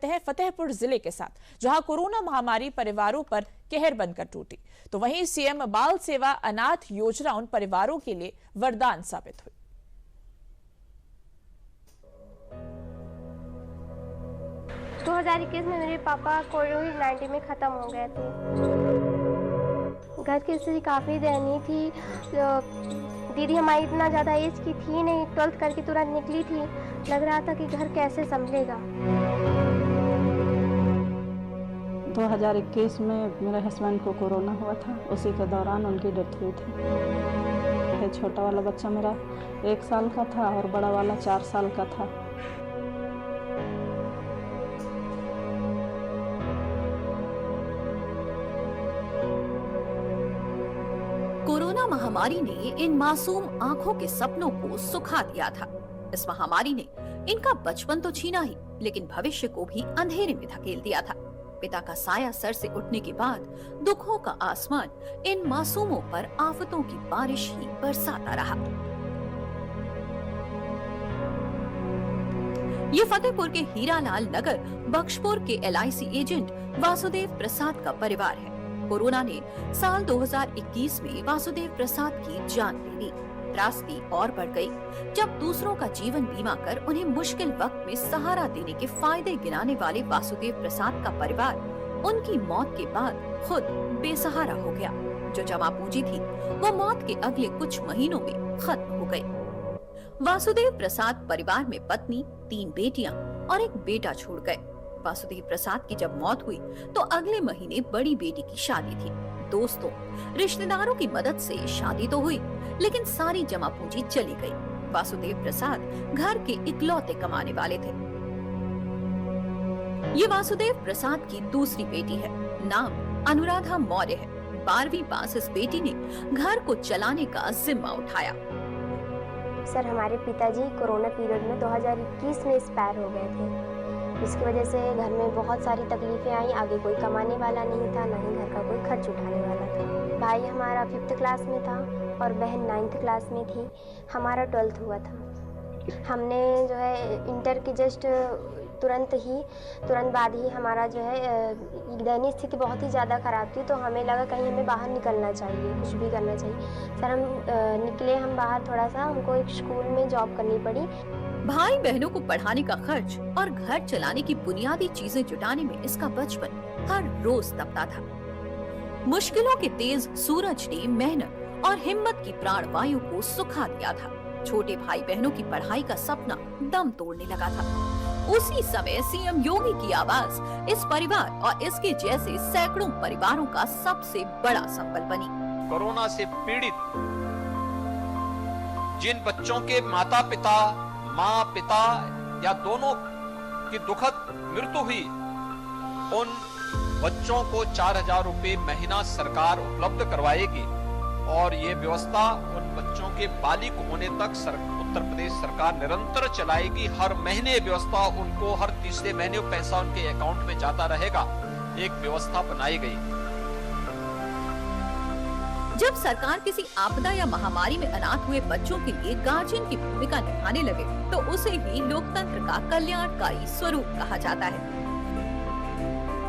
हैं फतेहपुर जिले के साथ, जहां कोरोना महामारी परिवारों पर कहर बनकर टूटी, तो वहीं सीएम बाल सेवा अनाथ योजना उन परिवारों के लिए वरदान साबित हुई। तो 2021 में मेरे पापा कोविड-19 में ख़त्म हो गए थे। घर की स्थिति काफ़ी दयनीय थी। दीदी हमारी इतना ज़्यादा एज की थी नहीं, 12th करके तुरंत निकली थी। लग रहा था कि घर कैसे संभलेगा। 2021 में मेरे हस्बैंड को कोरोना हुआ था, उसी के दौरान उनकी डेथ हुई थी। छोटा वाला बच्चा मेरा 1 साल का था और बड़ा वाला 4 साल का था। कोरोना महामारी ने इन मासूम आंखों के सपनों को सुखा दिया था। इस महामारी ने इनका बचपन तो छीना ही, लेकिन भविष्य को भी अंधेरे में धकेल दिया था। पिता का साया सर से उठने के बाद दुखों का आसमान इन मासूमों पर आफतों की बारिश ही बरसाता रहा। ये फतेहपुर के हीरालाल नगर बख्शपुर के LIC एजेंट वासुदेव प्रसाद का परिवार है। कोरोना ने साल 2021 में वासुदेव प्रसाद की जान ले ली। त्रासदी और बढ़ गई जब दूसरों का जीवन बीमा कर उन्हें मुश्किल वक्त में सहारा देने के फायदे गिनाने वाले वासुदेव प्रसाद का परिवार उनकी मौत के बाद खुद बेसहारा हो गया। जो जमा पूंजी थी वो मौत के अगले कुछ महीनों में खत्म हो गई। वासुदेव प्रसाद परिवार में पत्नी, 3 बेटियां और एक बेटा छोड़ गए। वासुदेव प्रसाद की जब मौत हुई तो अगले महीने बड़ी बेटी की शादी थी। दोस्तों, रिश्तेदारों की मदद से शादी तो हुई, लेकिन सारी जमा पूंजी चली गई। वासुदेव प्रसाद घर के इकलौते कमाने वाले थे। ये वासुदेव प्रसाद की दूसरी बेटी है, नाम अनुराधा मौर्य है। 12वीं पास इस बेटी ने घर को चलाने का जिम्मा उठाया। सर, हमारे पिताजी कोरोना पीरियड में 2021 में एक्सपायर हो गए थे। इसकी वजह से घर में बहुत सारी तकलीफें आई। आगे कोई कमाने वाला नहीं था, ना ही घर का कोई खर्च उठाने वाला था। भाई हमारा 5th क्लास में था और बहन 9th क्लास में थी। हमारा 12th हुआ था। हमने जो है इंटर की जस्ट तुरंत बाद ही हमारा जो है दयनीय स्थिति बहुत ही ज़्यादा ख़राब थी। तो हमें लगा कहीं हमें बाहर निकलना चाहिए, कुछ भी करना चाहिए। सर, हम निकले हम बाहर थोड़ा सा। हमको एक स्कूल में जॉब करनी पड़ी। भाई बहनों को पढ़ाने का खर्च और घर चलाने की बुनियादी चीजें जुटाने में इसका बचपन हर रोज तपता था। मुश्किलों के तेज सूरज ने मेहनत और हिम्मत की प्राण वायु को सुखा दिया था। छोटे भाई बहनों की पढ़ाई का सपना दम तोड़ने लगा था। उसी समय सीएम योगी की आवाज इस परिवार और इसके जैसे सैकड़ों परिवारों का सबसे बड़ा संबल बनी। कोरोना से पीड़ित जिन बच्चों के माता पिता, माँ पिता या दोनों की दुखद मृत्यु हुई, उन बच्चों को 4000 रुपए महीना सरकार उपलब्ध करवाएगी और ये व्यवस्था उन बच्चों के बालिग होने तक उत्तर प्रदेश सरकार निरंतर चलाएगी। हर महीने व्यवस्था उनको, हर तीसरे महीने पैसा उनके अकाउंट में जाता रहेगा। एक व्यवस्था बनाई गई। जब सरकार किसी आपदा या महामारी में अनाथ हुए बच्चों के लिए गार्जियन की भूमिका निभाने लगे तो उसे ही लोकतंत्र का कल्याणकारी स्वरूप कहा जाता है।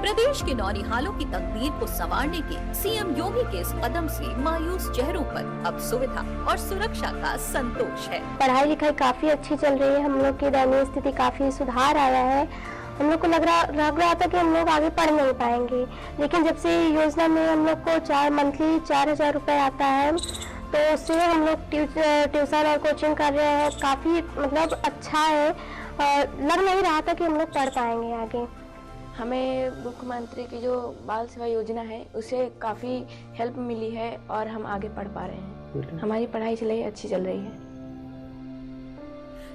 प्रदेश के नौनिहालों की तकदीर को संवारने के सीएम योगी के इस कदम से मायूस चेहरों पर अब सुविधा और सुरक्षा का संतोष है। पढ़ाई लिखाई काफी अच्छी चल रही है। हम लोग की दयनीय स्थिति काफी सुधार आया है। हम लोग को लग रहा था कि हम लोग आगे पढ़ नहीं पाएंगे, लेकिन जब से योजना में हम लोग को मंथली 4000 रुपए आता है, तो उससे हम लोग ट्यूशन और कोचिंग कर रहे हैं। काफ़ी मतलब अच्छा है और लग नहीं रहा था कि हम लोग पढ़ पाएंगे आगे। हमें मुख्यमंत्री की जो बाल सेवा योजना है उससे काफ़ी हेल्प मिली है और हम आगे पढ़ पा रहे हैं। हमारी पढ़ाई अच्छी चल रही है।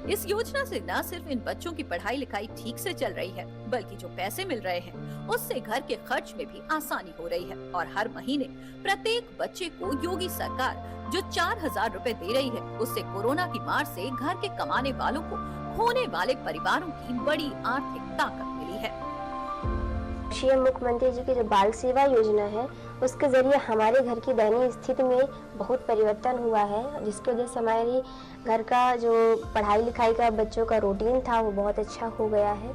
इस योजना से न सिर्फ इन बच्चों की पढ़ाई लिखाई ठीक से चल रही है, बल्कि जो पैसे मिल रहे हैं उससे घर के खर्च में भी आसानी हो रही है। और हर महीने प्रत्येक बच्चे को योगी सरकार जो 4000 रुपए दे रही है, उससे कोरोना की मार से घर के कमाने वालों को होने वाले परिवारों की बड़ी आर्थिक ताकत मिली है। सीएम मुख्यमंत्री जी की जो बाल सेवा योजना है उसके जरिए हमारे घर की दयनीय स्थिति में बहुत परिवर्तन हुआ है, जिसकी वजह से हमारी घर का जो पढ़ाई लिखाई का बच्चों का रूटीन था वो बहुत अच्छा हो गया है।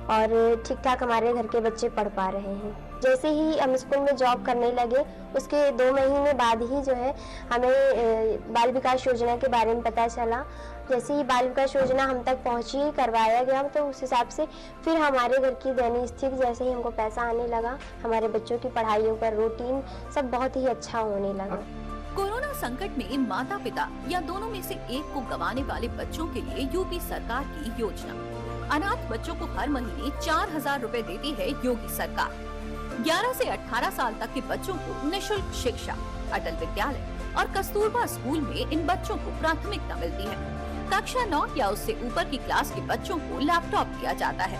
और ठीक ठाक हमारे घर के बच्चे पढ़ पा रहे हैं। जैसे ही हम स्कूल में जॉब करने लगे उसके 2 महीने बाद ही जो है हमें बाल विकास योजना के बारे में पता चला। जैसे ही बाल विकास योजना हम तक पहुंची, करवाया गया, तो उस हिसाब से फिर हमारे घर की दैनिक स्थिति, जैसे ही हमको पैसा आने लगा, हमारे बच्चों की पढ़ाइयों का रूटीन सब बहुत ही अच्छा होने लगा। कोरोना संकट में माता पिता या दोनों में से एक को गंवाने वाले बच्चों के लिए यूपी सरकार की योजना अनाथ बच्चों को हर महीने 4,000 रुपए देती है योगी सरकार। 11 से 18 साल तक के बच्चों को निःशुल्क शिक्षा, अटल विद्यालय और कस्तूरबा स्कूल में इन बच्चों को प्राथमिकता मिलती है। कक्षा 9 या उससे ऊपर की क्लास के बच्चों को लैपटॉप दिया जाता है।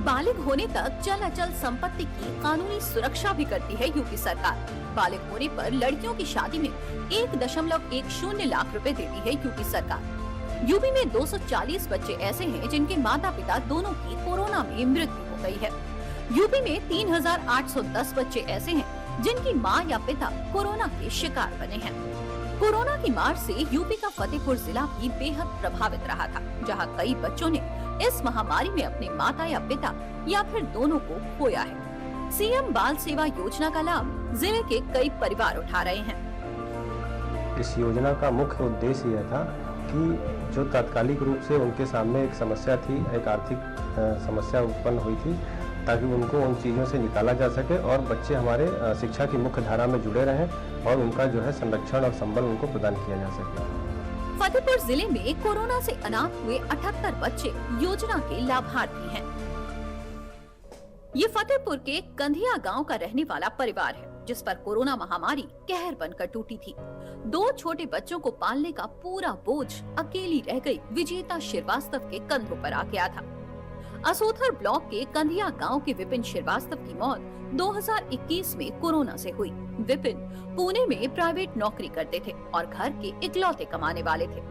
बालिग होने तक चल अचल संपत्ति की कानूनी सुरक्षा भी करती है यूपी सरकार। बालिग होने पर लड़कियों की शादी में 1.10 लाख रुपए देती है यूपी सरकार। यूपी में 240 बच्चे ऐसे हैं जिनके माता पिता दोनों की कोरोना में मृत्यु हो गई है। यूपी में 3,810 बच्चे ऐसे हैं जिनकी मां या पिता कोरोना के शिकार बने हैं। कोरोना की मार से यूपी का फतेहपुर जिला भी बेहद प्रभावित रहा था, जहां कई बच्चों ने इस महामारी में अपने माता या पिता या फिर दोनों को खोया है। सीएम बाल सेवा योजना का लाभ जिले के कई परिवार उठा रहे हैं। इस योजना का मुख्य उद्देश्य यह था कि जो तात्कालिक रूप से उनके सामने एक समस्या थी, एक आर्थिक समस्या उत्पन्न हुई थी, ताकि उनको उन चीज़ों से निकाला जा सके और बच्चे हमारे शिक्षा की मुख्य धारा में जुड़े रहें और उनका जो है संरक्षण और संबल उनको प्रदान किया जा सके। फतेहपुर जिले में कोरोना से अनाथ हुए 78 बच्चे योजना के लाभार्थी हैं। ये फतेहपुर के कंधिया गांव का रहने वाला परिवार है, जिस पर कोरोना महामारी कहर बनकर टूटी थी। 2 छोटे बच्चों को पालने का पूरा बोझ अकेली रह गई विजेता श्रीवास्तव के कंधों पर आ गया था। असोथर ब्लॉक के कंधिया गांव के विपिन श्रीवास्तव की मौत 2021 में कोरोना से हुई। विपिन पुणे में प्राइवेट नौकरी करते थे और घर के इकलौते कमाने वाले थे।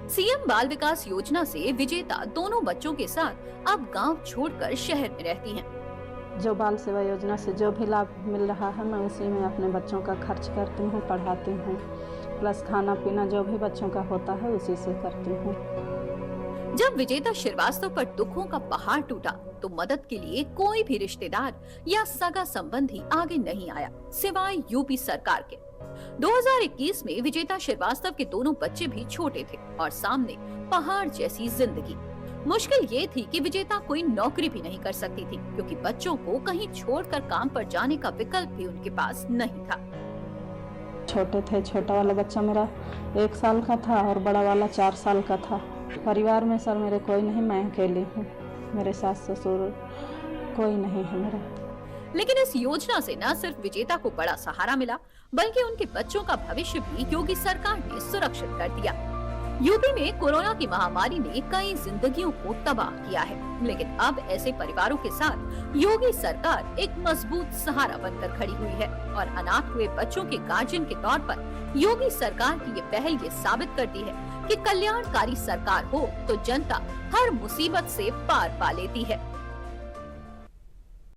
सीएम बाल विकास योजना से विजेता दोनों बच्चों के साथ अब गांव छोड़कर शहर में रहती हैं। जो बाल सेवा योजना से जो भी लाभ मिल रहा है, मैं उसी में अपने बच्चों का खर्च करती हूँ, पढ़ाती हूँ, प्लस खाना पीना जो भी बच्चों का होता है उसी से करती हूँ। जब विजेता श्रीवास्तव पर दुखों का पहाड़ टूटा तो मदद के लिए कोई भी रिश्तेदार या सगा संबंधी आगे नहीं आया, सिवाय यूपी सरकार के। 2021 में विजेता श्रीवास्तव के दोनों बच्चे भी छोटे थे और सामने पहाड़ जैसी जिंदगी। मुश्किल ये थी कि विजेता कोई नौकरी भी नहीं कर सकती थी, क्योंकि बच्चों को कहीं छोड़कर काम पर जाने का विकल्प भी उनके पास नहीं था। छोटे थे, छोटा वाला बच्चा मेरा 1 साल का था और बड़ा वाला 4 साल का था। परिवार में सर मेरे कोई नहीं, मैं अकेली हूँ, मेरे सास ससुर कोई नहीं है मेरा। लेकिन इस योजना से न सिर्फ विजेता को बड़ा सहारा मिला, बल्कि उनके बच्चों का भविष्य भी योगी सरकार ने सुरक्षित कर दिया। यूपी में कोरोना की महामारी ने कई जिंदगियों को तबाह किया है, लेकिन अब ऐसे परिवारों के साथ योगी सरकार एक मजबूत सहारा बनकर खड़ी हुई है और अनाथ हुए बच्चों के गार्जियन के तौर पर योगी सरकार की ये पहल ये साबित करती है कि कल्याणकारी सरकार हो तो जनता हर मुसीबत से पार पा लेती है।